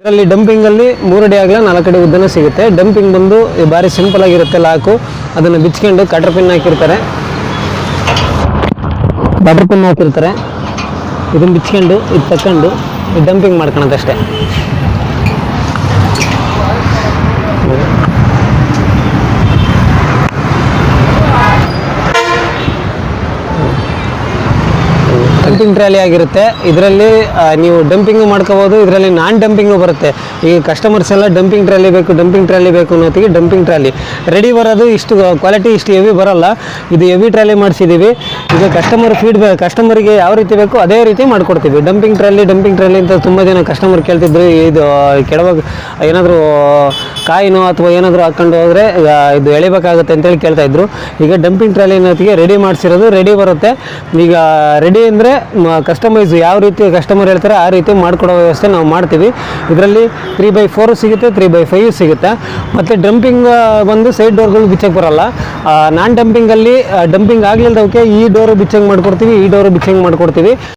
ಇದರಲ್ಲಿ ಡಂಪಿಂಗಲ್ಲಿ 3 ಅಡಿ ಆಗಲ 4 ಅಡಿ ಉದ್ದನೂ ಸಿಗುತ್ತೆ. ಡಂಪಿಂಗ್ ಬಂದು ಭಾರಿ ಸಿಂಪಲ್ ಆಗಿರುತ್ತೆ. ಲಾಕು ಅದನ್ನು ಬಿಚ್ಕೊಂಡು ಕಟರ್ ಪಿನ್ ಹಾಕಿರ್ತಾರೆ, ಬಟರ್ ಪಿನ್ ಹಾಕಿರ್ತಾರೆ. ಇದನ್ನು ಬಿಚ್ಕೊಂಡು ಇದು ತಕೊಂಡು ಡಂಪಿಂಗ್ ಮಾಡ್ಕೊಳೋದಷ್ಟೇ. ಡಂಪಿಂಗ್ ಟ್ರಾಲಿ ಆಗಿರುತ್ತೆ. ಇದರಲ್ಲಿ ನೀವು ಡಂಪಿಂಗು ಮಾಡ್ಕೋಬೋದು, ಇದರಲ್ಲಿ ನಾನ್ ಡಂಪಿಂಗು ಬರುತ್ತೆ. ಈಗ ಕಸ್ಟಮರ್ಸ್ ಎಲ್ಲ ಡಂಪಿಂಗ್ ಟ್ರಾಲಿ ಬೇಕು ಅನ್ನೋತ್ತಿಗೆ ಡಂಪಿಂಗ್ ಟ್ರಾಲಿ ರೆಡಿ ಬರೋದು ಇಷ್ಟು ಕ್ವಾಲಿಟಿ, ಇಷ್ಟು ಹೆವಿ ಬರೋಲ್ಲ. ಇದು ಹೆವಿ ಟ್ರಾಲಿ ಮಾಡಿಸಿದ್ದೀವಿ. ಈಗ ಕಸ್ಟಮರಿಗೆ ಯಾವ ರೀತಿ ಬೇಕು ಅದೇ ರೀತಿ ಮಾಡಿಕೊಡ್ತೀವಿ. ಡಂಪಿಂಗ್ ಟ್ರಾಲಿ ಅಂತ ತುಂಬ ಜನ ಕಸ್ಟಮರ್ ಕೇಳ್ತಿದ್ರು. ಇದು ಕೆಳವಾಗ ಏನಾದರೂ ಕಾಯಿನೋ ಅಥವಾ ಏನಾದರೂ ಹಾಕ್ಕೊಂಡು ಹೋದರೆ ಇದು ಎಳಿಬೇಕಾಗುತ್ತೆ ಅಂತೇಳಿ ಕೇಳ್ತಾಯಿದ್ರು. ಈಗ ಡಂಪಿಂಗ್ ಟ್ರಾಲಿ ಅನ್ನೋತ್ತಿಗೆ ರೆಡಿ ಮಾಡಿಸಿರೋದು ರೆಡಿ ಬರುತ್ತೆ. ಈಗ ರೆಡಿ ಅಂದರೆ ಕಸ್ಟಮೈಸ್ ಯಾವ ರೀತಿ ಕಸ್ಟಮರ್ ಹೇಳ್ತಾರೆ ಆ ರೀತಿ ಮಾಡಿಕೊಡೋ ವ್ಯವಸ್ಥೆ ನಾವು ಮಾಡ್ತೀವಿ. ಇದರಲ್ಲಿ 3x4 ಸಿಗುತ್ತೆ, 3x5 ಸಿಗುತ್ತೆ. ಮತ್ತು ಡಂಪಿಂಗ್ ಬಂದು ಸೈಡ್ ಡೋರ್ಗಳು ಬಿಚ್ಚಕ್ಕೆ ಬರೋಲ್ಲ. ನಾನ್ ಡಂಪಿಂಗಲ್ಲಿ ಡಂಪಿಂಗ್ ಆಗಲಿಲ್ಲದವಕ್ಕೆ ಈ ಡೋರು ಬಿಚ್ಚಂಗೆ ಮಾಡ್ಕೊಡ್ತೀವಿ, ಈ ಡೋರು ಬಿಚ್ಚಂಗೆ ಮಾಡ್ಕೊಡ್ತೀವಿ.